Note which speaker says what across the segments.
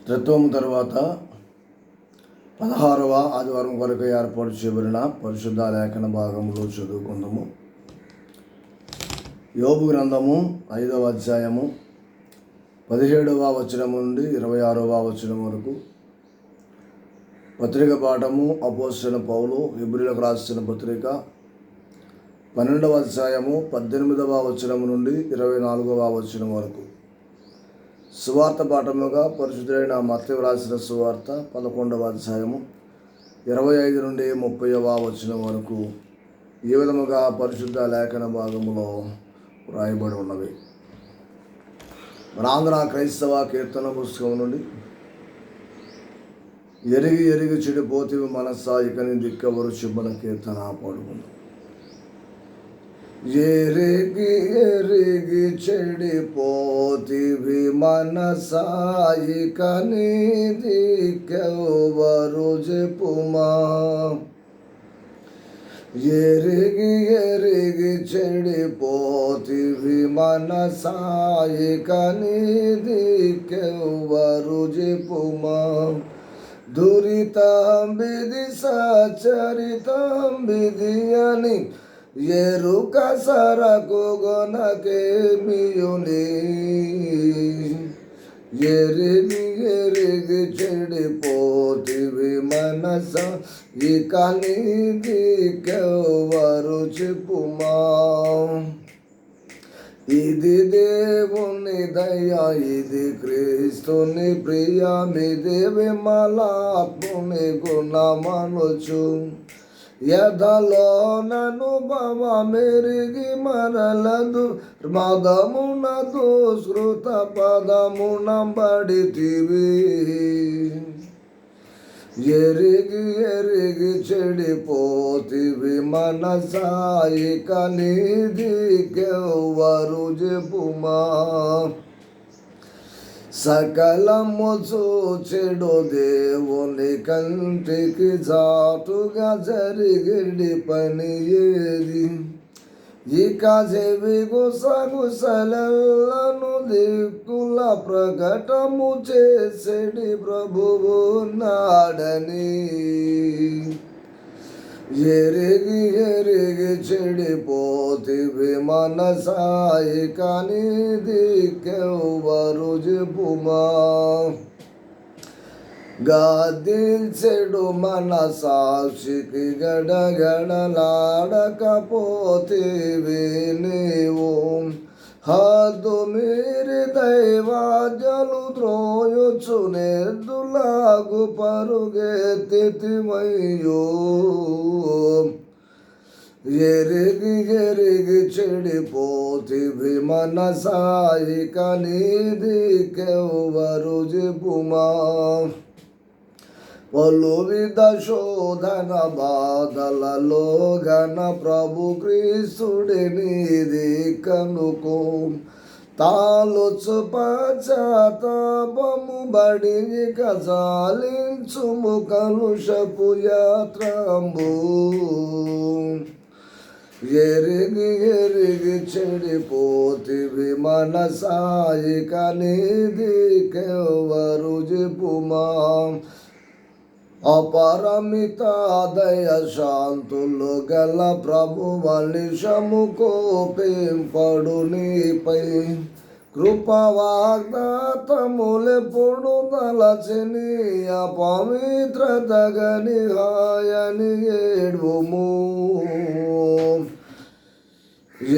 Speaker 1: త్రిత్వము తర్వాత 16వ ఆదివారం వరకు ఏర్పాటు చేయబడిన పరిశుద్ధ లేఖన భాగంలో చదువుకుందాము. యోబు గ్రంథము 5వ అధ్యాయము 17వ వచనం నుండి 26వ వచనం వరకు. పత్రిక పాఠము అపోస్తలుడైన పౌలు హెబ్రీయులకు రాసిన పత్రిక 12వ అధ్యాయము 18వ వచనం నుండి 24వ వచనం వరకు. సువార్త పాఠముగా పరిశుద్ధుడైన మత్తయి రాసిన సువార్త 11వ అధ్యాయము 25 నుండి 30వ వచనం వరకు ఈ విధముగా పరిశుద్ధ లేఖన భాగములో వ్రాయబడి ఉన్నవి. మన ఆంధ్ర క్రైస్తవ కీర్తన పుస్తకం నుండి ఎరిగి ఎరిగి చెడిపోతివి మనస్సా ఇక నీ దిక్కెవరు చెప్పిన కీర్తన పాడుకుందాం. ఎరిగి ఎరిగి చెడిపోతివి మనసా ఇక నీ దిక్కెవరు చెప్పుమా. ఎరిగి ఎరిగి చెడిపోతివి మనసా ఇక నీ దిక్కెవరు చెప్పుమా. దురితం బిది సచరితం బిది అని ఎరుక సరకు గొనకేమియుని. ఎరిగి ఎరిగి చెడిపోతివి మనస ఇక నీ దిక్కెవరు చెప్పుమా. ఇది దేవుని దయ, ఇది క్రీస్తుని ప్రియమిది విమలాత్ముని గుణమనుచు. యథలో ననుభవ మెరిగి మరలదు మదమున దుష్కృత పదమున బడితివి. ఎరిగి ఎరిగి చెడిపోతివి మనసా ఇక నీ దిక్కెవరు చెప్పుమా. సకలము చూచెడు దేవుని కంటికి చాటుగా జరిగిడి పని ఏది. ఇక చెవి గుసగుసలను దిక్కుల ప్రకటము చేసేడి ప్రభువు నాడని. ఎరిగి ఎరిగి చెడిపోతివి మనసా ఇక నీ దిక్కెవరు చెప్పుమా. గాదించెడు మన సాక్షికి గడగడలాడకపోతివి నీవు. హద్దు మీరి దైవాజ్ఞలు ద్రోయొచ్చు నెద్దులాగు పరుగెత్తితివయ్యో. ఎరిగి ఎరిగి చెడిపోతివి మనసా ఇక నీ దిక్కెవరు చెప్పుమా. పలు విధ శోధన బాధలలో ఘన ప్రభు క్రీస్తుడిని దిక్కనుకో. తాలుచు పశ్చాత్తాపము బడి ఇక చాలించుము కలుషపు యాత్రంబు. ఎరిగి ఎరిగి చెడిపోతివి మనసా ఇక నీ దిక్కెవరు చెప్పుమా. అపరమిత దయ శాంతులు గల ప్రభువ నిశము కోపింపడు నీపై. కృపవాగ్దాతములెప్పుడు తలచిని అపవిత్రతగని హాయని ఏడ్వుము.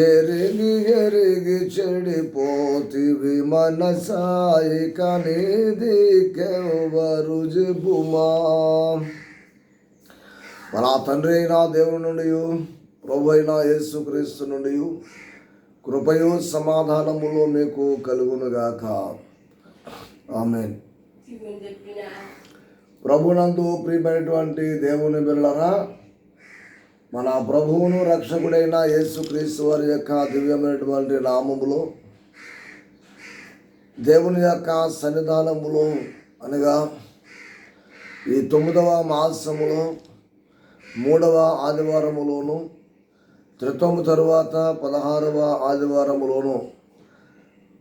Speaker 1: ఎరిగి ఎరిగి చెడిపోతివి మనసా ఇక నీ దిక్కెవరు చెప్పుమా. మన తండ్రి అయిన దేవుని నుండి ప్రభు అయిన యేసుక్రీస్తు నుండి కృపయు సమాధానములు మీకు కలుగునుగాక. ఆమేన్. ప్రభునందు ప్రియమైనటువంటి దేవుని బిడ్డలారా, మన ప్రభువును రక్షకుడైన యేసుక్రీస్తు వారి యొక్క దివ్యమైనటువంటి నామములో దేవుని యొక్క సన్నిధానములో అనగా ఈ 9వ మాసములో 3వ ఆదివారములోను త్రిత్వము తరువాత 16వ ఆదివారములోను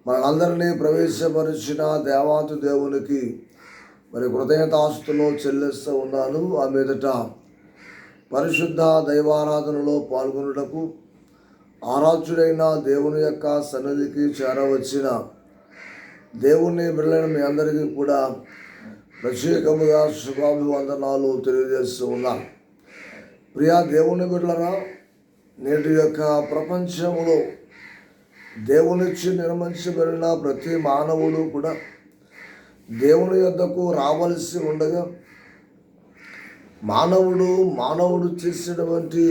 Speaker 1: మనందరినీ ప్రవేశపరిచిన దేవాతి దేవునికి మరి కృతజ్ఞతాస్తులు చెల్లిస్తూ ఉన్నాను. ఆ మీదట పరిశుద్ధ దైవారాధనలో పాల్గొనుటకు ఆరాధ్యుడైన దేవుని యొక్క సన్నిధికి చేరవచ్చిన దేవుని బిడ్డలైన మీ అందరికీ కూడా ప్రత్యేకముగా శుభాభివందనాలు తెలియజేస్తూ ఉన్నాను. ప్రియా దేవుని బిడ్డలరా, నేటి యొక్క ప్రపంచంలో దేవునిచ్చి నిర్మించబడిన ప్రతి మానవుడు కూడా దేవుని యొద్దకు రావలసి ఉండగా మానవుడు చేసినటువంటి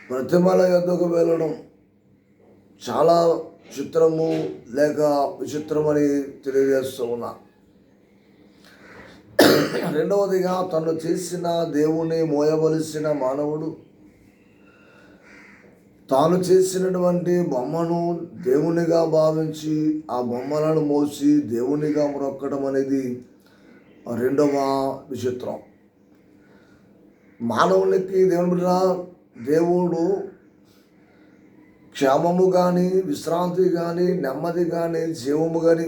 Speaker 1: ప్రతిమల యొద్దకు వెళ్ళడం చాలా చిత్రము లేక విచిత్రమని తెలియజేస్తూ ఉన్నా. రెండవదిగా, తను చేసిన దేవుని మోయవలసిన మానవుడు తాను చేసినటువంటి బొమ్మను దేవునిగా భావించి ఆ బొమ్మలను మోసి దేవునిగా మొక్కడం అనేది రెండవ విచిత్రం. మానవునికి దేవుడు క్షేమము కానీ, విశ్రాంతి కానీ, నెమ్మది కానీ, జీవము కానీ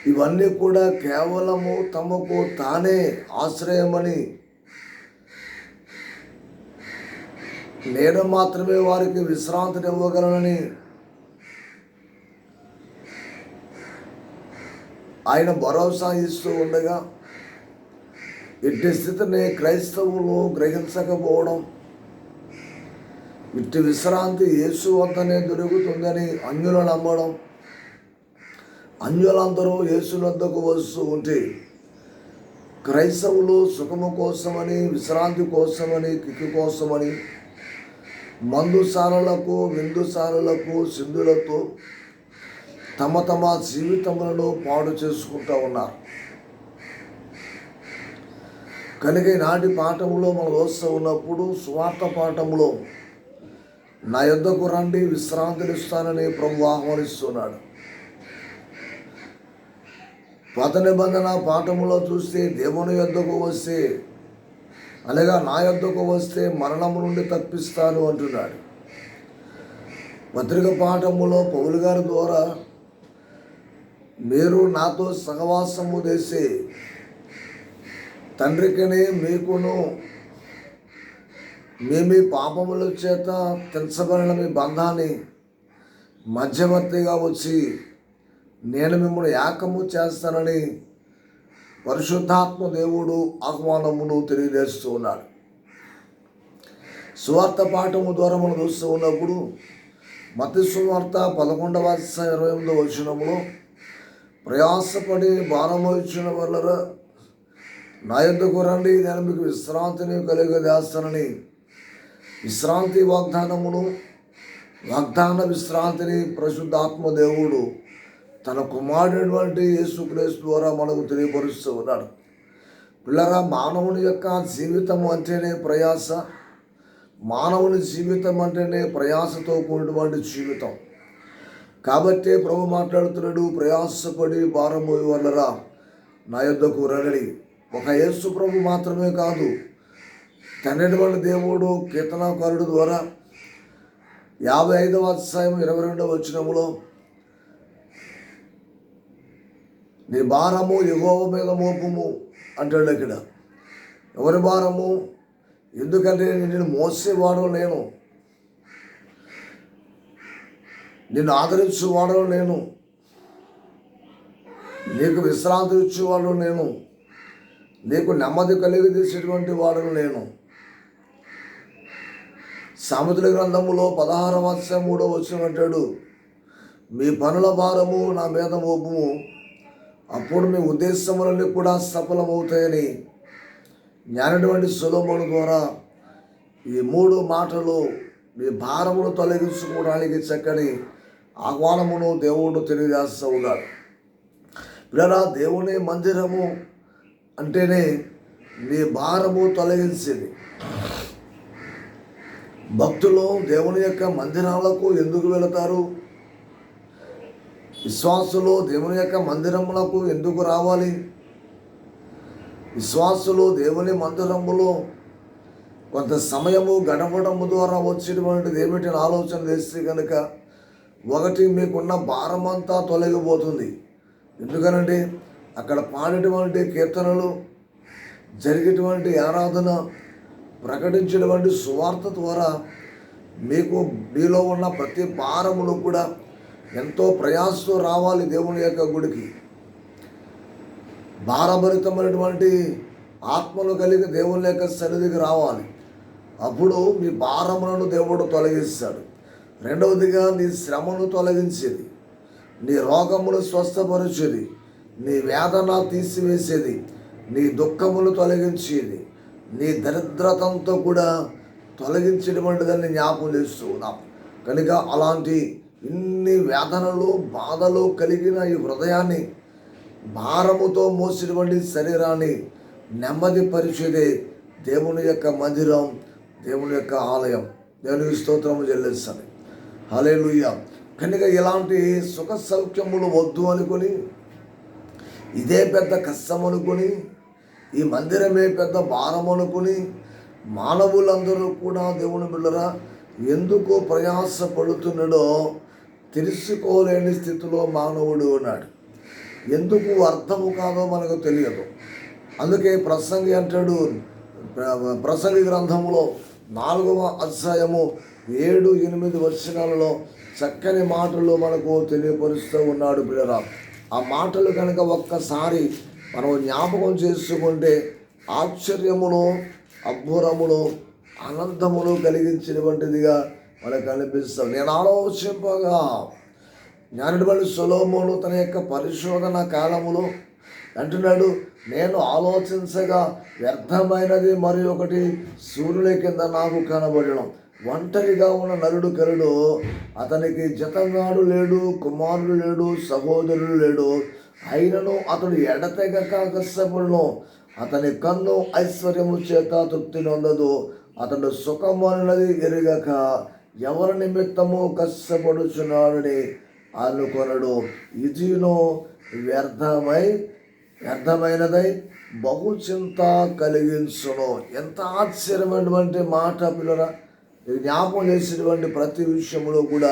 Speaker 1: ఇవన్నీ కూడా కేవలము తమకు తానే ఆశ్రయమని, నేను మాత్రమే వారికి విశ్రాంతిని ఇవ్వగలనని ఆయన భరోసా ఇస్తూ ఉండగా ఇట్టి స్థితిని క్రైస్తవులు గ్రహించకపోవడం, ఇట్టి విశ్రాంతి యేసు వద్దనే దొరుకుతుందని అన్యులు నమ్మడం, అన్యులందరూ యేసు వద్దకు వస్తూ ఉంటే క్రైస్తవులు సుఖము కోసమని, విశ్రాంతి కోసమని, కిక్కు కోసమని మందుసాలలకు, విందుసాలలకు, సింధులతో తమ జీవితములను పాడు చేసుకుంటూ ఉన్నారు. కనుక ఈనాటి పాఠంలో మనం వస్తూ ఉన్నప్పుడు సువార్త పాఠంలో నా యొద్దకు రండి విశ్రాంతినిస్తానని ప్రభు ఆహ్వానిస్తున్నాడు. పాత నిబంధన పాఠములో చూస్తే దేవుని యొద్దకు వస్తే, అనగా నా యొద్దకు వస్తే మరణము నుండి తప్పిస్తాను అంటున్నాడు. పత్రిక పాఠములో పౌలు గారి ద్వారా మీరు నాతో సహవాసము చేసి తండ్రికనే మీకును మీ పాపముల చేత తెంచబడిన మీ బంధాన్ని మధ్యవర్తిగా వచ్చి నేను మిమ్మల్ని ఏకము చేస్తానని పరిశుద్ధాత్మ దేవుడు ఆహ్వానమును తెలియజేస్తూ ఉన్నాడు. సువార్త పాఠము ద్వారా మనం చూస్తూ ఉన్నప్పుడు మత్తయి సువార్త 11:28 వచనములో ప్రయాసపడి భారము ఇచ్చిన వాళ్ళరా నా యొద్దకు రండి, నేను మీకు విశ్రాంతిని కలుగజేస్తానని విశ్రాంతి వాగ్దాన విశ్రాంతిని పరిశుద్ధాత్మ దేవుడు తన కుమారుడైనటువంటి యేసుక్రీస్తు ద్వారా మనకు తెలియపరుస్తూ ఉన్నాడు. పిల్లరా, మానవుని యొక్క జీవితం అంటేనే ప్రయాస, మానవుని జీవితం అంటేనే ప్రయాసతో కూడినటువంటి జీవితం. కాబట్టే ప్రభు మాట్లాడుతున్నాడు, ప్రయాసపడి భారము వల్లరా నా యొద్దకు రండి. ఒక యేసు ప్రభు మాత్రమే కాదు, తండ్రి దేవుడు కీర్తనాకారుడు ద్వారా 55వ అధ్యాయం 22వ వచనములో నీ భారము యెహోవా మీద మోపుము అంటాడు. ఇక్కడ ఎవరి భారము? ఎందుకంటే నేను మోసేవాడు నేను, నిన్ను ఆదరించేవాడు నేను, నీకు విశ్రాంతి ఇచ్చేవాడు నేను, నీకు నెమ్మది కలిగజేసేటువంటి వాడు నేను. సామెతల గ్రంథములో 16వ అధ్యాయం 3వ వచనం అంటాడు, మీ పనుల భారము నా మీద మోపుము, అప్పుడు మీ ఉద్దేశములన్నీ కూడా సఫలమవుతాయని జ్ఞానటువంటి సొలొమోను ద్వారా ఈ 3 మాటలు మీ భారమును తొలగించుకోవడానికి చక్కని ఆహ్వానమును దేవుడు తెలియజేస్తూ ఉన్నాడు. పిల్లరా, దేవుని మందిరము అంటేనే నీ భారము తొలగించేది. భక్తులు దేవుని యొక్క మందిరాలకు ఎందుకు వెళతారు? విశ్వాసులు దేవుని యొక్క మందిరములకు ఎందుకు రావాలి? విశ్వాసులు దేవుని మందిరములో కొంత సమయము గడపడము ద్వారా వచ్చేటువంటిది ఏమిటి ఆలోచన చేస్తే కనుక, ఒకటి మీకున్న భారమంతా తొలగిపోతుంది, ఎందుకనంటే అక్కడ పాడేటువంటి కీర్తనలు, జరిగేటువంటి ఆరాధన, ప్రకటించేటువంటి సువార్త ద్వారా మీలో ఉన్న ప్రతి భారములు కూడా ఎంతో ప్రయాసతో రావాలి దేవుని యొక్క గుడికి. భారభరితమైనటువంటి ఆత్మలు కలిగి దేవుని యొక్క సన్నిధికి రావాలి. అప్పుడు మీ భారములను దేవుడు తొలగిస్తాడు. రెండవదిగా నీ శ్రమను తొలగించేది, నీ రోగమును స్వస్థపరిచేది, నీ వేదన తీసివేసేది, నీ దుఃఖములు తొలగించేది, నీ దరిద్రతంతో కూడా తొలగించేటువంటి దాన్ని జ్ఞాపకం చేస్తూ ఉన్నాం. కనుక అలాంటి ఇన్ని వేదనలు, బాధలు కలిగిన ఈ హృదయాన్ని, భారముతో మోసినటువంటి శరీరాన్ని నెమ్మది పరిచేదే దేవుని యొక్క మందిరం, దేవుని యొక్క ఆలయం. దేవునికి స్తోత్రము చెల్లిస్తాను. హల్లెలూయా. కనుక ఇలాంటి సుఖ సౌఖ్యములు వద్దు అనుకొని, ఇదే పెద్ద కష్టం అనుకొని, ఈ మందిరమే పెద్ద భారం అనుకుని మానవులందరూ కూడా దేవుని బిడ్డరా ఎందుకు ప్రయాస పడుతున్నాడో తెలుసుకోలేని స్థితిలో మానవుడు ఉన్నాడు. ఎందుకు అర్థము కాదో మనకు తెలియదు. అందుకే ప్రసంగి అంటాడు, ప్రసంగి గ్రంథంలో 4వ అధ్యాయము 7-8 వచనాలలో చక్కని మాటలు మనకు తెలియపరుస్తూ ఉన్నాడు బిడ్డరా. ఆ మాటలు కనుక ఒక్కసారి మనం జ్ఞాపకం చేసుకుంటే ఆశ్చర్యమును, అద్భుతమును, ఆనందమును కలిగించినటువంటిదిగా మనకు కనిపిస్తుంది. నేను ఆలోచింపగా జ్ఞానుడైన సొలొమోను తన యొక్క పరిశోధన కాలములో అంటున్నాడు, నేను ఆలోచించగా వ్యర్థమైనది మరి ఒకటి సూర్యుని కింద నాకు కనబడడం. ఒంటరిగా ఉన్న నరుడు కరుడు, అతనికి జతగాడు లేడు, కుమారుడు లేడు, సహోదరుడు లేడు. అయినను అతడు ఎడతెగక కష్టపడును. అతని కన్ను ఐశ్వర్యము చేత తృప్తి నొందదు. అతడు సుఖము అన్నది ఎరుగక ఎవరి నిమిత్తము కష్టపడుచున్నాడని అనుకొనడు. ఇదిను వ్యర్థమైనదై బహు చింత కలిగించును. ఎంత ఆశ్చర్యమైనటువంటి మాట పిల్లరా. జ్ఞాపకం చేసేటువంటి ప్రతి విషయంలో కూడా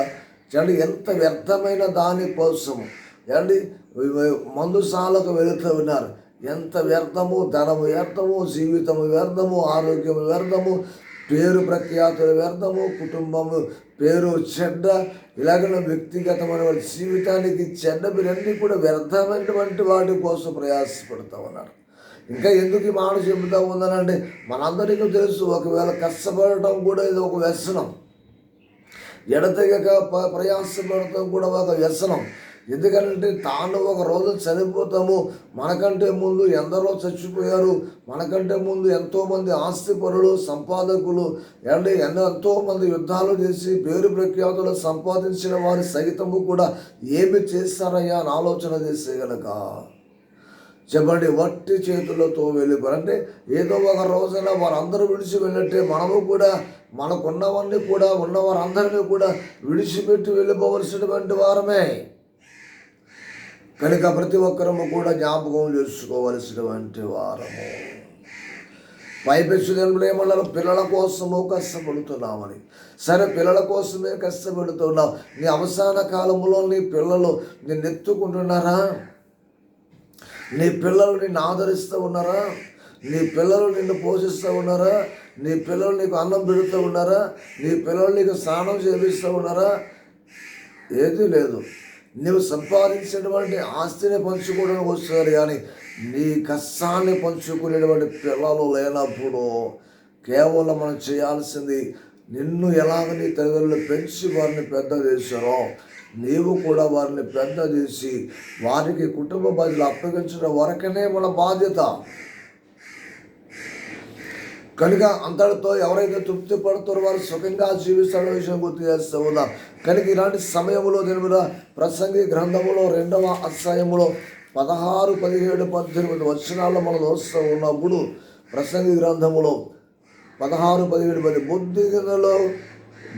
Speaker 1: చూడండి, ఎంత వ్యర్థమైన దానికోసము ఏమండి మందుశాలకు వెళుతూ ఉన్నారు. ఎంత వ్యర్థము, ధనము వ్యర్థము, జీవితము వ్యర్థము, ఆరోగ్యము వ్యర్థము, పేరు ప్రఖ్యాతులు వ్యర్థము, కుటుంబము పేరు చెడ్డ, ఇలాగ వ్యక్తిగతమైన జీవితానికి చెడ్డ పేరన్నీ కూడా వ్యర్థమైనటువంటి వాటి కోసం ప్రయాసపడుతూ ఉన్నారు. ఇంకా ఎందుకు ఈ మాట చెబుతూ ఉందనంటే మనందరికీ తెలుసు, ఒకవేళ కష్టపడటం కూడా ఇది ఒక వ్యసనం. ఎడతెగక ప్రయాసపడటం కూడా ఒక వ్యసనం. ఎందుకంటే తాను ఒక రోజు చనిపోతాము, మనకంటే ముందు ఎందరో చచ్చిపోయారు, మనకంటే ముందు ఎంతోమంది ఆస్తిపరులు, సంపాదకులు ఎంతోమంది యుద్ధాలు చేసి పేరు ప్రఖ్యాతులు సంపాదించిన వారి సైతము కూడా ఏమి చేస్తారయ్యా అని ఆలోచన చేసే గనక చెప్పండి, వట్టి చేతులతో వెళ్ళిపోరు. అంటే ఏదో ఒక రోజున వారందరూ విడిచి వెళ్ళినట్టే మనము కూడా మనకున్నవన్నీ కూడా ఉన్నవారందరినీ కూడా విడిచిపెట్టి వెళ్ళిపోవలసినటువంటి వారమే. కనుక ప్రతి ఒక్కరము కూడా జ్ఞాపకం చేసుకోవలసినటువంటి వారము. పైపెచ్చుదనులు ఏమన్నారు, పిల్లల కోసము కష్టపడుతున్నామని. సరే, పిల్లల కోసమే కష్టపడుతున్నావు. నీ అవసాన కాలంలో నీ పిల్లలు నిన్ను ఎత్తుకుంటున్నారా? నీ పిల్లలు నిన్ను ఆదరిస్తూ ఉన్నారా? నీ పిల్లలు నిన్ను పోషిస్తూ ఉన్నారా? నీ పిల్లలు నీకు అన్నం పెడుతూ ఉన్నారా? నీ పిల్లలు నీకు స్నానం చేపిస్తూ ఉన్నారా? ఏదీ లేదు. నీవు సంపాదించినటువంటి ఆస్తిని పంచుకోవడానికి వస్తున్నారు, కానీ నీ కష్టాన్ని పంచుకునేటువంటి పిల్లలు లేనప్పుడు కేవలం మనం చేయాల్సింది, నిన్ను ఎలాగ నీ తల్లిదండ్రులు పెంచి వారిని పెద్ద చేశారో నీవు కూడా వారిని పెద్ద చేసి వారికి కుటుంబ బాధ్యతలు అప్పగించడం వరకనే మన బాధ్యత. కనుక అంతటితో ఎవరైతే తృప్తి పడుతారో వారు సుఖంగా జీవిస్తారో విషయం గుర్తు చేస్తూ ఉన్నాం. కనుక ఇలాంటి సమయంలో దేవుడు ప్రసంగి గ్రంథములో 2వ అధ్యాయములో 16, 17, 18 వచనాల్లో మనం చూస్తూ ఉన్నప్పుడు ప్రసంగి గ్రంథములో 16, 17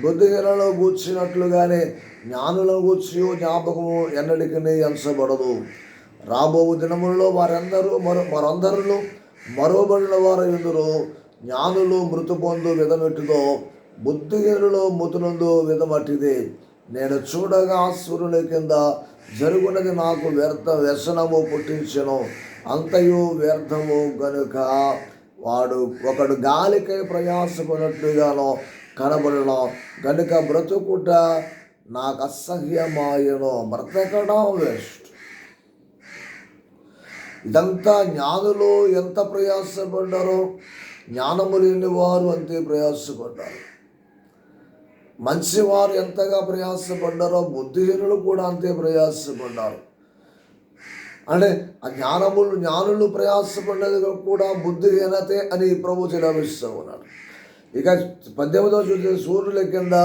Speaker 1: బుద్ధిహీనలో కూర్చున్నట్లుగానే జ్ఞానులను కూర్చి జ్ఞాపకము ఎన్నటికీ ఎంచబడదు. రాబో దినములలో మరందరూ మరోబడిన వారు ఎందురు. జ్ఞానులు మృతు పొందు విధమెట్టుదో, బుద్ధిహీనులు మృతునందు విధమట్టిదే. నేను చూడగా సూర్యుని కింద జరుగునది నాకు వ్యసనము పుట్టించెను, అంతయు వ్యర్థము గనుక ఒకడు గాలికై ప్రయాసపడినట్లుగానో కనబడను గనుక బ్రతుకుట నాకు అసహ్యమాయను. బ్రతకడం వేస్ట్. ఇదంతా జ్ఞానులు ఎంత ప్రయాసపడ్డారో, జ్ఞానము లేని వారు అంతే ప్రయాసపడ్డారు. మంచివారు ఎంతగా ప్రయాసపడ్డారో బుద్ధిహీనులు కూడా అంతే ప్రయాసపడ్డారు. అంటే ఆ జ్ఞానులు ప్రయాసపడ్డది కూడా బుద్ధిహీనతే అని ప్రభు సెలవిస్తూ ఉన్నాడు. ఇక 18వ చూస్తే, సూర్యుల కింద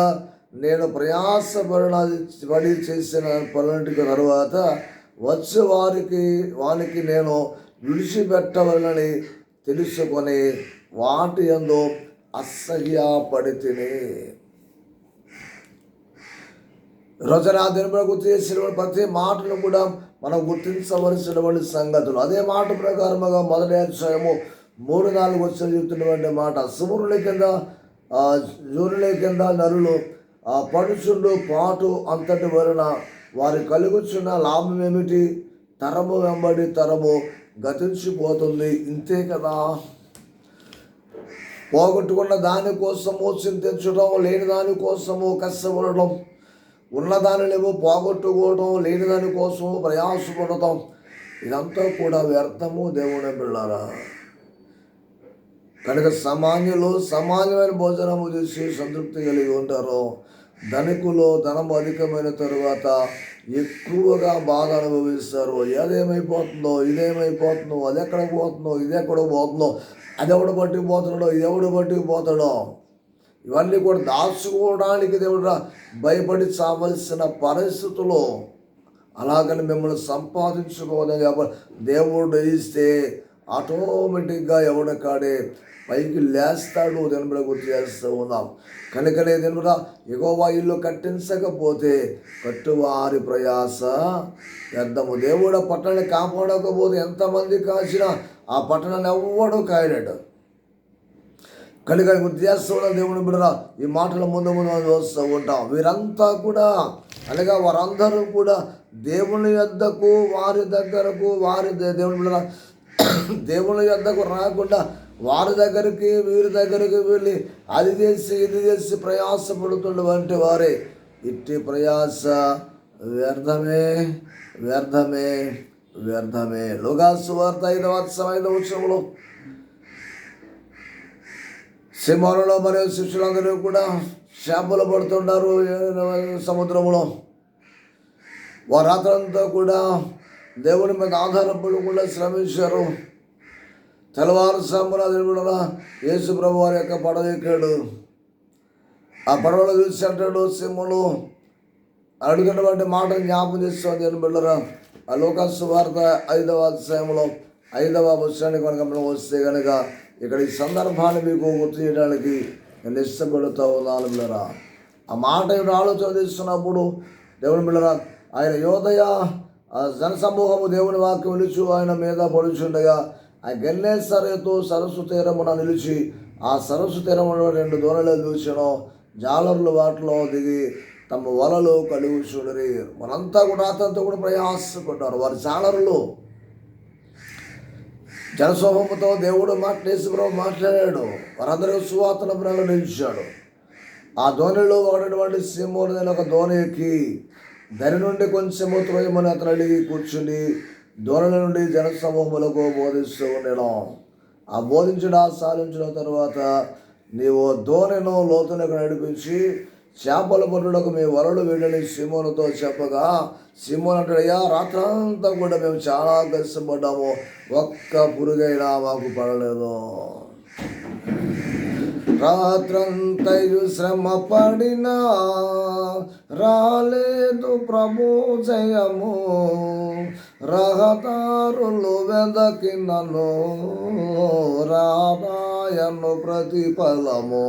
Speaker 1: నేను ప్రయాసపడి చేసిన పనులకి తర్వాత వచ్చే వానికి నేను విడిచిపెట్టవలని తెలుసుకొని వాటి యందు అసహ్యపడితిని. రోజున దినమున గుర్తు చేసిన ప్రతి మాటను కూడా మనం గుర్తించవలసినటువంటి సంగతులు. అదే మాట ప్రకారముగా 1వ అధ్యాయము 3-4 వచ్చిన చెప్తున్నటువంటి మాట, సూర్యుల కింద నరులు పడుచుండు పాటు అంతటి వలన వారి కలుగుచున్న లాభం ఏమిటి? తరము వెంబడి తరము గతించిపోతుంది. ఇంతే కదా. పోగొట్టుకున్న దానికోసము చింతించడం, లేని దానికోసము కష్టపడడం, ఉన్నదానినేమో పోగొట్టుకోవడం, లేని దానికోసము ప్రయాసపడటం, ఇదంతా కూడా వ్యర్థము దేవుని బిడ్డలారా. కనుక సామాన్యమైన భోజనము చేసి సంతృప్తి కలిగి ఉంటారు. ధనికులు ధనం అధికమైన తరువాత ఎక్కువగా బాధ అనుభవిస్తారు. అదేమైపోతుందో, ఇదేమైపోతుందో, అది ఎక్కడికి పోతుందో, ఇది ఎక్కడికి పోతుందో, అది ఎవడు పట్టుకుపోతున్నాడో, ఇది ఎవడు పట్టుకుపోతాడో, ఇవన్నీ కూడా దాచుకోవడానికి దేవుడు భయపడి చావలసిన పరిస్థితులు. అలాగని మిమ్మల్ని సంపాదించుకోవడం కాబట్టి దేవుడు ఇస్తే ఆటోమేటిక్గా ఎవడి కాడే పైకి లేస్తాడు. దేవుడు గుర్తు చేస్తూ ఉన్నాం. కనుకనే దేవుడు యెహోవా ఇల్లు కట్టించకపోతే కట్టువారి ప్రయాస వ్యర్థము. దేవుడు పట్టణాన్ని కాపాడకపోతే ఎంతమంది కాసినా ఆ పట్టణాన్ని ఎవ్వడూ కాయలేడు. కనుక గుర్తు చేస్తూ ఉన్న దేవుని బిడ్డరా, ఈ మాటల ముందు చూస్తూ ఉంటాం. వీరంతా కూడా అనగా వారందరూ కూడా దేవుని యొద్దకు వారి దగ్గరకు దేవుని బిడ్డరా దేవుని యొద్దకు రాకుండా వారి దగ్గరికి వీరి దగ్గరికి వెళ్ళి అది చేసి ఇది చేసి ప్రయాసపడుతున్నటువంటి వారే. ఇట్టి ప్రయాస వ్యర్థమే వ్యర్థమే వ్యర్థమే. లూకాసు వార్త 5వ అధ్యాయం 5వ వచనంలో సింహాలలో మరియు శిష్యులందరూ కూడా చేపలు పడుతుంటారు సముద్రంలో. వారు రాత్రంతా కూడా దేవుని మీద ఆధారపడకుండా శ్రమించారు. తెల్లవారుజామున కూడా యేసు ప్రభు వారి యొక్క పడవ ఎక్కాడు. ఆ పడవలో చూసి అంటాడు, సింహములు అడుగుతున్నటువంటి మాటను జ్ఞాపకం చేస్తాం దేవుని బిడ్డలారా. ఆ లూకాసు వార్త 5వ అధ్యాయంలో 5వ వచనానికి కనుక మనం వస్తే కనుక ఇక్కడ ఈ సందర్భాన్ని మీకు గుర్తు చేయడానికి నేను ఇష్టపడుతూ ఉన్నాను బిడ్డలారా. ఆ మాట ఆలోచన చేస్తున్నప్పుడు దేవుని బిడ్డలారా, ఆయన యోదయ జనసమూహము దేవుని వాక్యం నిలుచు ఆయన మీద పడుచుండగా ఆ గెన్నేసరేతు సరస్సు తీరమున నిలిచి ఆ సరస్సు తీరమున 2 దోణలు చూసాను. జాలరులు వాటిలో దిగి తమ వలలు కలుగు చూడరి. మనంతా కూడా అతనితో కూడా ప్రయాసపడ్డారు. వారి జాలరులు జనసమూహంతో దేవుడు మాట్లాడాడు. వారందరూ సువార్తను ప్రకటించాడు. ఆ ధోనిలో ఒకటి సింహోని ఒక ధోని ఎక్కి దరి నుండి కొంచెము త్రోయమని అతను అడిగి కూర్చుని దూరం నుండి జనసమూహములకు బోధిస్తూ ఉండడం. ఆ బోధించడం సాధించిన తర్వాత నీవు ధోనిను లోతులకు నడిపించి చేపల పట్టుటకు మీ వలలు వీడని సిమోనుతో చెప్పగా, సిమోన్ అంటాడయ్యా, రాత్రంతా కూడా మేము చాలా కష్టపడ్డాము, ఒక్క పురుగైనా మాకు పడలేదు. రాత్రంతయు శ్రమ పడినా రాలేదు ప్రభు జయము. రహదారులు వెదకినను రాదాయను ప్రతిఫలము.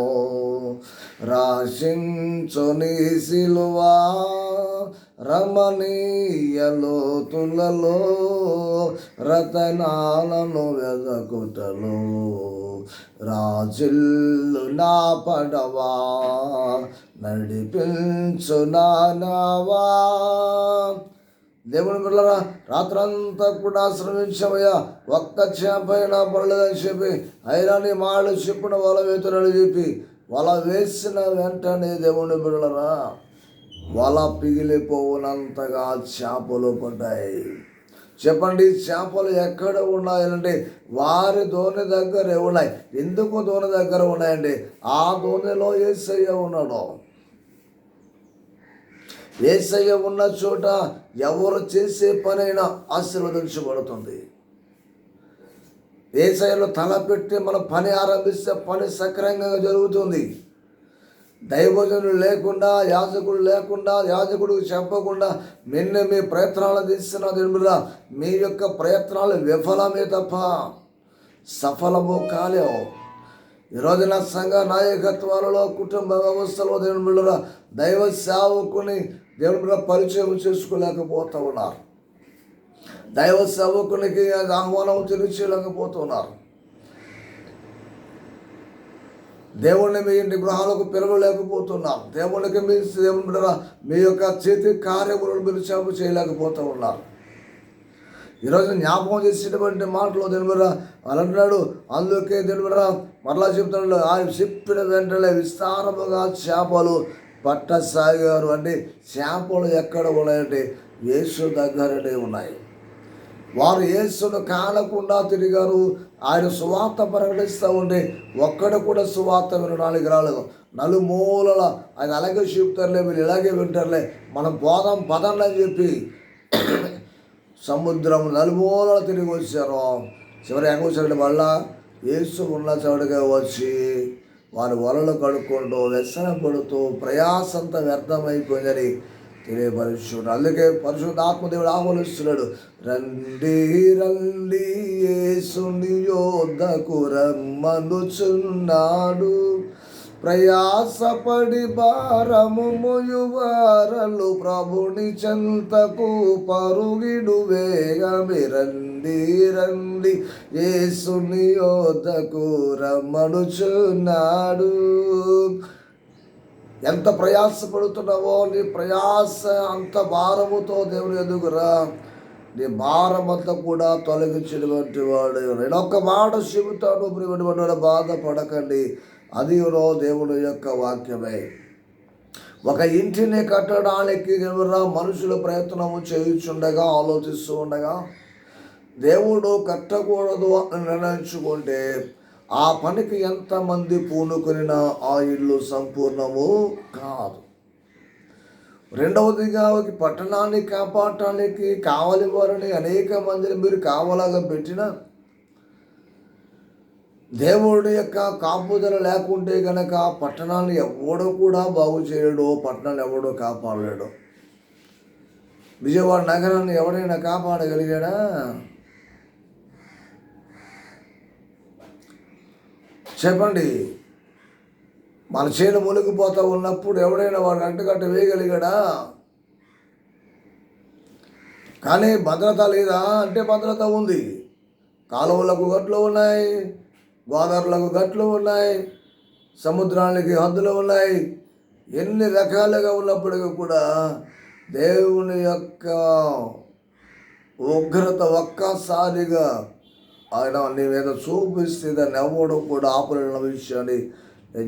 Speaker 1: రాశించుని సిలువా రమణీయ లోతులలో రతనాలను వెదకుటలో రాజిల్లు నా పడవా నడిపించు నావా. దేవుని బిడ్డలారా, రాత్రంతా కూడా శ్రమించమయ్యా, ఒక్క చేప అయినా పడలేదని చెప్పి, అయినా నీ మాళ్ళు చెప్పున వల వేతునని చెప్పి వల వేసిన వెంటనే దేవుని బిడ్డలారా, వల పిగిలిపోవునంతగా చేపలు పడ్డాయి. చెప్పండి, చేపలు ఎక్కడ ఉన్నాయంటే వారి దోణి దగ్గరే ఉన్నాయి. ఎందుకు దోణి దగ్గర ఉన్నాయండి? ఆ దోణిలో యేసయ్య ఉన్నాడు. యేసయ్య ఉన్న చోట ఎవరు చేసే పనైనా ఆశీర్వదించబడుతుంది. యేసయ్యలో తలపెట్టి మన పని ఆరంభిస్తే పని సక్రమంగా జరుగుతుంది. దైవజనులు లేకుండా, యాజకుడు లేకుండా, యాజకుడికి చెప్పకుండా మీ ప్రయత్నాలు తీసిన దేవుడా, మీ యొక్క ప్రయత్నాలు విఫలమే తప్ప సఫలము కాలేవు. ఈరోజు నా సంఘ నాయకత్వాలలో, కుటుంబ వ్యవస్థలో దేవుని బిడ్డలారా, దైవ సేవకుని దేవుని బిడ్డ పరిచయం చేసుకోలేకపోతూ ఉన్నారు. దైవ సేవకునికి ఆహ్వానం తెలియచేయలేకపోతున్నారు. దేవుణ్ణి మీ ఇంటి గృహాలకు పిలవలేకపోతున్నారు. దేవునికి దేవుని బిడ్డలారా, మీ యొక్క చేతి కార్యములను మీరు సేవ చేయలేకపోతూ ఉన్నారు. ఈరోజు జ్ఞాపకం చేసేటువంటి మాటలు దేవుని బిడ్డ అంటున్నాడు. అందుకే దేవుని బిడ్డ మరలా చెప్తున్నాడు, ఆయన చెప్పిన వెంటనే విస్తారముగా చేపలు పట్టసాగారు. అంటే చేపలు ఎక్కడ ఉన్నాయంటే యేసు దగ్గరనే ఉన్నాయి. వారు యేసును కానకుండా తిరిగారు. ఆయన సువార్త ప్రకటిస్తూ ఉంటే ఒక్కడ కూడా సువార్త వినడానికి రాలేదు. నలుమూలల ఆయన అలాగే చెప్తారులే, మీరు ఇలాగే వింటారులే, మనం పోదాం పదండి అని చెప్పి సముద్రం నలుమూలలు తిరిగి వచ్చారు. చివరి ఎగవచ్చారంటే మళ్ళా యేసు ఉన్న చోటుగా వచ్చి వారి వలలు కడుక్కుంటూ వ్యసన పడుతూ ప్రయాసంతా వ్యర్థమైపోయిందని తెలియపరుచున్నాడు. అందుకే పరిశుద్ధాత్మదేవుడు ఆహ్వానిస్తున్నాడు, రండి రండి యేసుని యొద్దకు రమ్మనుచున్నాడు, ప్రయాసపడి భారము మోయువారలు ప్రభుని చెంతకు పరుగిడు వేగమే. రండి రండి యేసుని యొద్దకు రమ్మనుచున్నాడు. ఎంత ప్రయాసపడుతున్నావో, నీ ప్రయాస అంత భారముతో దేవుని ఎదుగురా, నీ భారమంతా కూడా తొలగించినటువంటి వాడు. నేను ఒక్క మాట చెబుతాను, ప్రియమైనటువంటి బాధపడకండి. అది దేవుని యొక్క వాక్యమే. ఒక ఇంటిని కట్టడానికి మనుషుల ప్రయత్నము చేయుచుండగా, ఆలోచిస్తూ ఉండగా దేవుడు కట్టకూడదు అని నిర్ణయించుకుంటే ఆ పనికి ఎంతమంది పూనుకొనినా ఆ ఇల్లు సంపూర్ణము కాదు. రెండవదిగా ఒక పట్టణాన్ని కాపాడటానికి కావలి వారిని అనేక మందిని మీరు కావలాగా పెట్టిన దేవుడి యొక్క కాపుదల లేకుంటే కనుక పట్టణాన్ని ఎవడో కూడా బాగు చేయడు, పట్టణాన్ని ఎవడో కాపాడలేడు. విజయవాడ నగరాన్ని ఎవడైనా కాపాడగలిగాడా? చెప్పండి. మన చేను మునిగిపోతూ ఉన్నప్పుడు ఎవడైనా వాడు అంటుకట్ట వేయగలిగాడా? కానీ భద్రత లేదా అంటే భద్రత ఉంది. కాలువలకు గట్లు ఉన్నాయి, గోదావరులకు గట్లు ఉన్నాయి, సముద్రానికి హద్దులు ఉన్నాయి. ఎన్ని రకాలుగా ఉన్నప్పటికీ కూడా దేవుని యొక్క ఉగ్రత ఒక్కసారిగా ఆయన నీ మీద చూపిస్తే దాన్ని ఎవడు కూడా ఆపలేని విషయాన్ని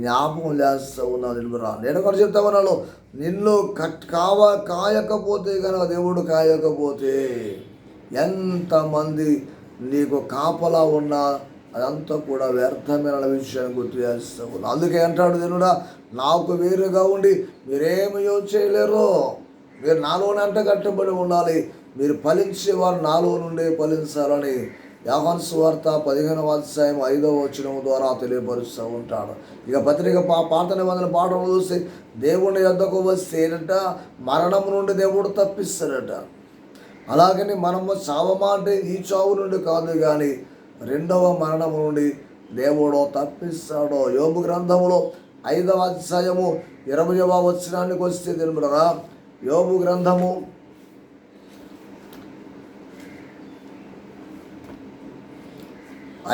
Speaker 1: జ్ఞాపకం చేస్తూ ఉన్నాను. నేను కూడా చెప్తా ఉన్నాను, నిన్ను కాయకపోతే కనుక దేవుడు కాయకపోతే ఎంతమంది నీకు కాపలా ఉన్నా అదంతా కూడా వ్యర్థమైన విషయాన్ని గుర్తు చేస్తూ ఉన్నాను. అందుకే అంటాడు దేవుడా, నాకు వేరుగా ఉండి మీరేమీ చేయలేరు, మీరు నాలోనే అంట కట్టబడి ఉండాలి, మీరు ఫలించేవారు నాలో నుండి ఫలించాలని యోహాను సువార్త 15వ అధ్యాయం 5వ వచనం ద్వారా తెలియపరుస్తూ ఉంటాడు. ఇక పత్రిక పాత నిబంధన పాఠం చూస్తే దేవుని యొద్దకు వస్తేనట మరణం నుండి దేవుడు తప్పిస్తాడట. అలాగని మనము చావమా అంటే ఈ చావు నుండి కాదు, కానీ రెండవ మరణం నుండి దేవుడు తప్పిస్తాడు. యోబు గ్రంథంలో 5వ అధ్యాయము 20వ వచనానికి వస్తే తెలుపురా, యోబు గ్రంథము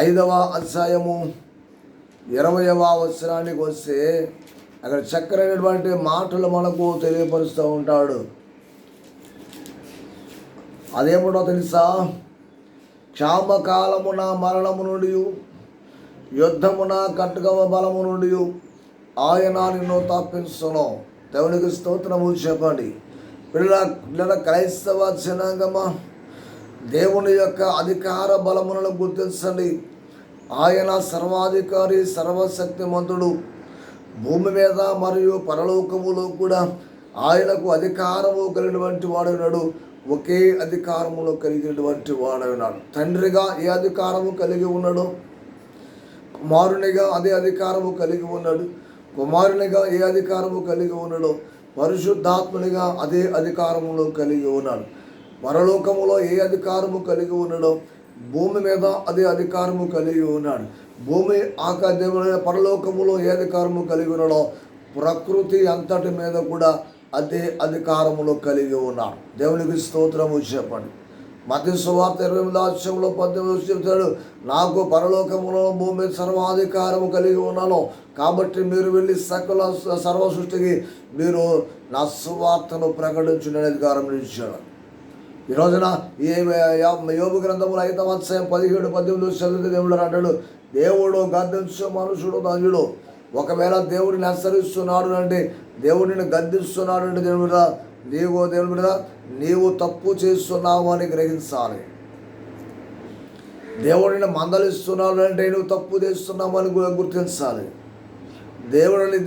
Speaker 1: 5వ అధ్యాయము 20వ వచనానికి వస్తే అక్కడ చక్కరైనటువంటి మాటలు మనకు తెలియపరుస్తూ ఉంటాడు. అదేమిటో తెలుసా? క్షామకాలమున మరణము నుండి, యుద్ధమున కట్టుకవ బలము నుండి ఆయన నిన్ను తప్పించును. దేవునికి స్తోత్రము చెప్పండి. పిల్లల క్రైస్తవ జనాంగమా, దేవుని యొక్క అధికార బలములను గుర్తించండి. ఆయన సర్వాధికారి, సర్వశక్తిమంతుడు. భూమి మీద మరియు పరలోకములో కూడా ఆయనకు అధికారము కలిగినటువంటి వాడున్నాడు. ఒకే అధికారములో కలిగినటువంటి వాడున్నాడు. తండ్రిగా ఏ అధికారము కలిగి ఉన్నాడు, కుమారునిగా అదే అధికారము కలిగి ఉన్నాడు. కుమారునిగా ఏ అధికారము కలిగి ఉన్నాడో, పరిశుద్ధాత్మునిగా అదే అధికారములో కలిగి ఉన్నాడు. పరలోకములో ఏ అధికారము కలిగి ఉన్నాడో, భూమి మీద అదే అధికారము కలిగి ఉన్నాడు. భూమి దేవుని పరలోకములో ఏ అధికారము కలిగి ఉన్నాడో, ప్రకృతి అంతటి మీద కూడా అదే అధికారములో కలిగి ఉన్నాడు. దేవునికి స్తోత్రము చెప్పండి. మత్తయి సువార్త 28:18 చెప్తాడు, నాకు పరలోకములో భూమి సర్వాధికారము కలిగి ఉన్నాను, కాబట్టి మీరు వెళ్ళి సర్వ సృష్టికి మీరు నా సువార్తను ప్రకటించిన అధికారం ఇచ్చాడు. ఈ రోజున యోబు గ్రంథములు 5:17-18 చదివితే దేవుడు అంటాడు, దేవుడు గద్దించు మనుషుడు ధన్యుడు. ఒకవేళ దేవుడిని హెచ్చరిస్తున్నాడు అంటే, దేవుడిని గద్దిస్తున్నాడు అంటే, దేవుడిరా నీవు తప్పు చేస్తున్నావు అని గ్రహించాలి. దేవుడిని మందలిస్తున్నాడు అంటే నువ్వు తప్పు చేస్తున్నావు అని గుర్తించాలి. దేవుడిని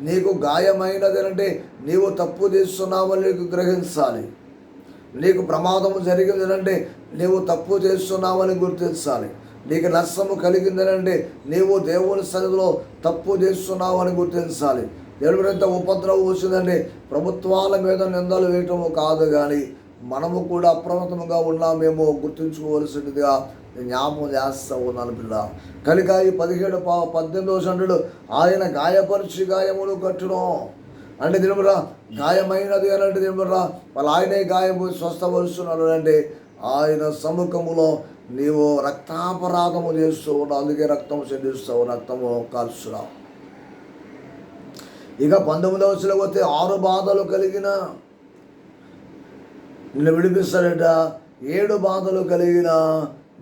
Speaker 1: నీకు గాయమైనది అంటే నీవు తప్పు చేస్తున్నావని గ్రహించాలి. నీకు ప్రమాదము జరిగిందనంటే నీవు తప్పు చేస్తున్నావని గుర్తించాలి. నీకు నష్టము కలిగిందనంటే నీవు దేవుని సన్నిధిలో తప్పు చేస్తున్నావు అని గుర్తించాలి. దేవుడి ఎంత ఉపద్రవం వచ్చిందంటే ప్రభుత్వాల మీద నిందలు వేయటము కాదు, కానీ మనము కూడా అప్రమత్తముగా ఉన్నామేమో గుర్తుంచుకోవలసినదిగా నేను జ్ఞాపకం చేస్తూ ఉన్నాను పిల్ల. కనుక ఈ 17-18 ఆయన గాయపరిచి గాయములు కట్టును అంటే దేవుడురా గాయమైనది అని అంటే దేవుడురా వాళ్ళు ఆయనే గాయము స్వస్థపరుస్తున్నాడు అంటే ఆయన సముఖములో నీవు రక్తాపరాధము చేస్తూ ఉన్నావు. అందుకే రక్తము చెందిస్తావు, రక్తము కాల్చున్నావు. ఇక 19వ వచనంలోకి వస్తే 6 బాధలు కలిగిన నిన్ను విడిపిస్తాడట, 7 బాధలు కలిగిన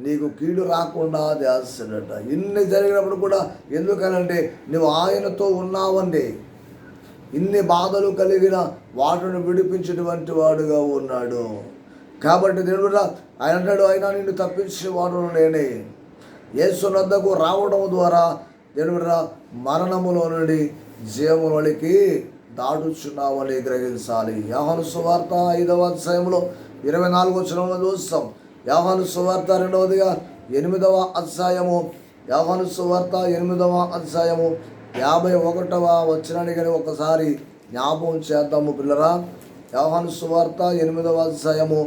Speaker 1: నీకు కీడు రాకుండా చేస్తాడట. ఇన్ని జరిగినప్పుడు కూడా ఎందుకనంటే నువ్వు ఆయనతో ఉన్నావండి. ఇన్ని బాధలు కలిగిన వాటిని విడిపించేటువంటి వాడుగా ఉన్నాడు. కాబట్టి దేవుడు ఆయన అంటాడు, అయినా నిన్ను తప్పించేవాడు నేనే. యేసు వద్దకు రావడం ద్వారా దేవుడు మరణములో నుండి జీవములోనికి దాటుచున్నావని గ్రహించాలి. యోహాను సువార్త 5:24 వచనంలో చూస్తాం. యోహాను సువార్త 8వ అధ్యాయము, యోహాను సువార్త 8వ అధ్యాయము 51వ వచనాన్ని కానీ ఒకసారి జ్ఞాపకం చేద్దాము పిల్లరా. యోహాను సువార్త 8వ అధ్యాయము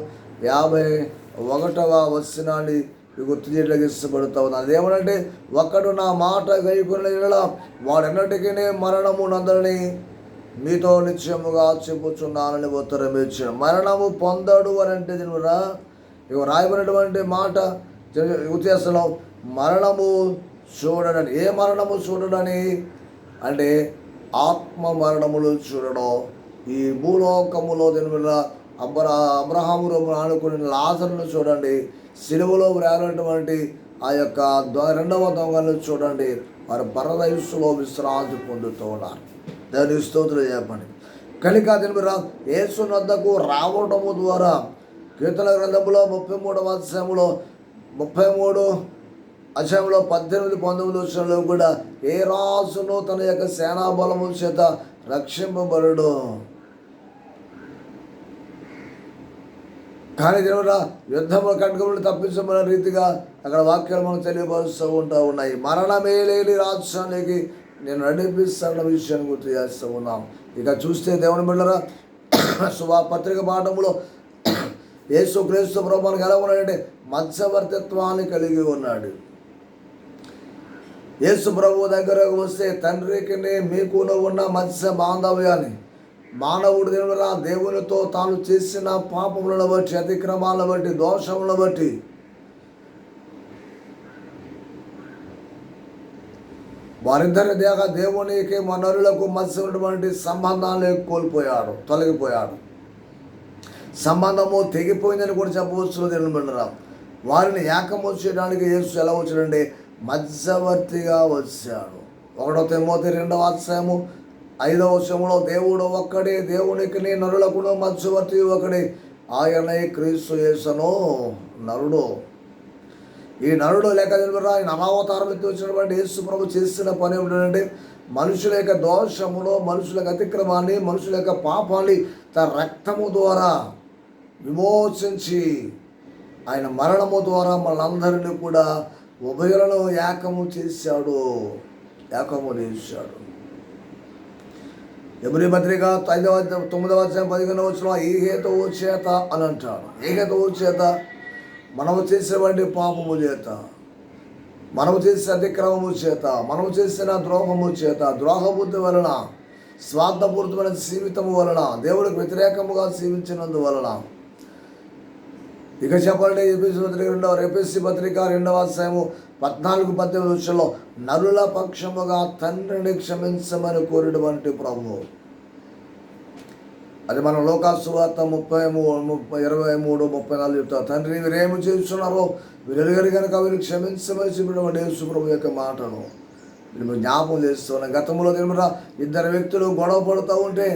Speaker 1: 51వ వచనాన్ని గుర్తు చేయడానికి ఇష్టపడుతూ ఉన్నాను. అదేమనంటే, ఒక్కడు నా మాట గైకొనిన యెడల వాడెన్నటికీ మరణము నందరని మీతో నిశ్చయముగా చెప్పుచున్నానని ఉత్తరం ఇచ్చాడు. మరణము పొందడు అని అంటే జనురా ఇక రాయబడినటువంటి మాట ఉద్దేశంలో మరణము చూడడని. ఏ మరణము చూడడని అంటే ఆత్మ మరణములు చూడడం. ఈ భూలోకములో జనురా అబ్రహాము ఆనుకుని లాజరును చూడండి, సిలువలో వ్రాలినటువంటి ఆ యొక్క 2వ దొంగలను చూడండి, వారు పరదైసులో విశ్రాంతి పొందుతూ ఉన్నారు. దాని స్తోత్రం చెప్పండి. కనుక యేసు వద్దకు రావడము ద్వారా కీర్తన గ్రంథములో 33వ అధ్యాయంలో 18-19 వచనంలో కూడా ఏ రాజును తన యొక్క సేనాబలము చేత రక్షింపబడడు. కానీ దేవుడా యుద్ధము ఖడ్గములు తప్పించబడిన రీతిగా అక్కడ వాక్యాలు మనం తెలియపరుస్తూ ఉన్నాయి. మరణమే లేని రాజ్యానికి నేను నడిపిస్తున్న విషయాన్ని గుర్తు చేస్తూ ఉన్నాం. ఇక చూస్తే దేవుని బిడ్డరా పత్రిక పాఠంలో యేసు క్రీస్తు ప్రభు మనకు ఎలా ఉన్నాడంటే మధ్యవర్తిత్వాన్ని కలిగి ఉన్నాడు. యేసు ప్రభు దగ్గరకు వస్తే తండ్రికి మీకును ఉన్న మత్స్య బాంధవ్యాన్ని మానవుడు దేవునితో తాను చేసిన పాపములను బట్టి, అతిక్రమాలను బట్టి, దోషములను బట్టి వారిద్దరి దేవునికి మనరులకు మధ్య ఉన్నటువంటి సంబంధాన్ని తొలగిపోయాడు. సంబంధము తెగిపోయిందని కూడా చెప్పవచ్చు. దేవుని బిడ్డలారా, వారిని ఏకము చేయడానికి యేసు ఎలా వచ్చాడంటే మధ్యవర్తిగా వచ్చాడు. 1 తిమోతి 2:5 దేవుడు ఒక్కడే, దేవునికి నరులకు మధ్యవర్తి ఒకడే, ఆయనే క్రీస్తు యేసును నరుడు. ఈ నరుడు లేక ఆయన అనావతారం ఎత్తి వచ్చినటువంటి యేసు ప్రభు చేసిన పని ఏమిటంటే మనుషుల యొక్క దోషమును, మనుషుల యొక్క అతిక్రమాన్ని, మనుషుల యొక్క పాపాన్ని తన రక్తము ద్వారా విమోచించి ఆయన మరణము ద్వారా మనందరినీ కూడా ఉభయులను ఏకము చేశాడు. ఎబ్రీ పత్రిక 9:15 ఈ హేతువు చేత అని అంటాడు. ఏ హేతువు చేత? మనము చేసేటువంటి పాపము చేత, మనము చేసే అతిక్రమము చేత, మనము చేసిన ద్రోహము చేత, ద్రోహబుద్ధి వలన, స్వార్థపూరితమైన జీవితము వలన, దేవుడికి వ్యతిరేకముగా జీవించినందువలన. ఇక చెప్పండి, ఎఫెసీ పత్రిక 2:14-18 నరుల పక్షముగా తండ్రిని క్షమించమని కోరినటువంటి ప్రభువు. అది మనం లోకాసు వార్త 23:24 చెప్తారు. తండ్రి వీరేమి చేస్తున్నారో వీరెరుగరు కనుక వీరు క్షమించమని చెప్పినటువంటి యేసు ప్రభు యొక్క మాటను మేము జ్ఞాపకం చేస్తున్నాం. గతంలో ఏమరా 2 వ్యక్తులు గొడవ పడుతూ ఉంటే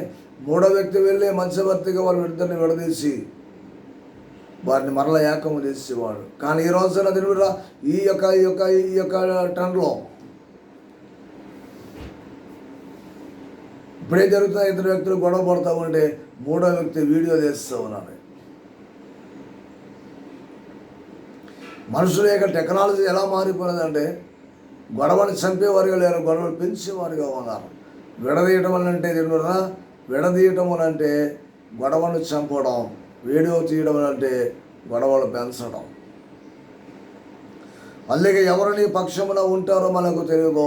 Speaker 1: 3వ వ్యక్తి వెళ్ళి మధ్యవర్తిగా వాళ్ళు ఇద్దరిని విడదీసి వారిని మరలా ఏకము చేసేవాడు. కానీ ఈ రోజున తిరుగురా ఈ యొక్క టన్లో ఇప్పుడే జరుగుతున్న 2 వ్యక్తులు గొడవ పడుతూ ఉంటే 3వ వ్యక్తి వీడియో చేస్తూ ఉన్నాడు. మనుషుల యొక్క టెక్నాలజీ ఎలా మారిపోయిందంటే గొడవని చంపేవారుగా లేరు, గొడవలు పెంచేవారుగా ఉన్నారు. విడదీయటం అంటే తిరుగురా, విడదీయటం అంటే గొడవను చంపడం, వీడియో తీయడం అంటే గొడవలు పెంచడం. అందుకే ఎవరు నీ పక్షమున ఉంటారో మనకు తెలియదు,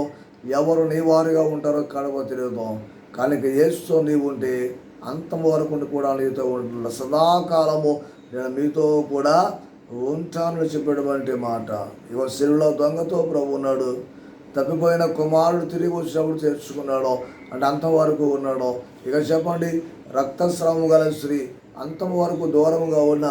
Speaker 1: ఎవరు నీ వారుగా ఉంటారో కడవ తెలియదు. కానీ యేసుతో నీవు ఉంటే అంతం వరకు కూడా నీతో ఉంటున్న సదాకాలము నేను మీతో కూడా ఉంటానని చెప్పేటువంటి మాట. ఇవ శిలువలో దొంగతో ప్రభు ఉన్నాడు, తప్పిపోయిన కుమారుడు తిరిగి వచ్చినప్పుడు చేర్చుకున్నాడు అంటే అంతం వరకు ఉన్నాడు. ఇక చెప్పండి, రక్తస్రావము గల స్త్రీ అంతం వరకు దూరంగా ఉన్న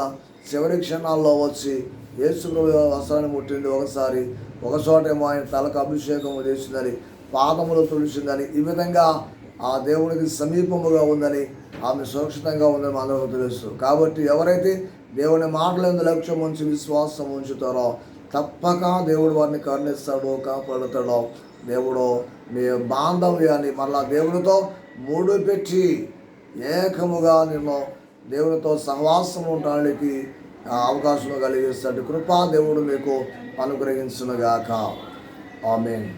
Speaker 1: చివరి క్షణాల్లో వచ్చి యేసు ప్రభు వస్త్రాన్ని ముట్టింది. ఒకసారి ఒక చోటేమో ఆయన తలకు అభిషేకం చేసిందని, పాదములు తుడిచిందని, ఈ విధంగా ఆ దేవునికి సమీపముగా ఉందని, ఆమె సురక్షితంగా ఉందని అందరికీ తెలుసు. కాబట్టి ఎవరైతే దేవుని మాటలందు లక్ష్యం ఉంచి విశ్వాసం ఉంచుతారో తప్పక దేవుడు వారిని కరుణిస్తాడో, కాపాడుతాడో. దేవుడు మీ బాంధవ్యాన్ని మరలా దేవునితో ముడిపెట్టి ఏకముగా నిన్ను దేవునితో సహవాసం ఉండడానికి అవకాశం కలిగిస్తాడు. కృపా దేవుడు మీకు అనుగ్రహించునుగాక. ఆమేన్.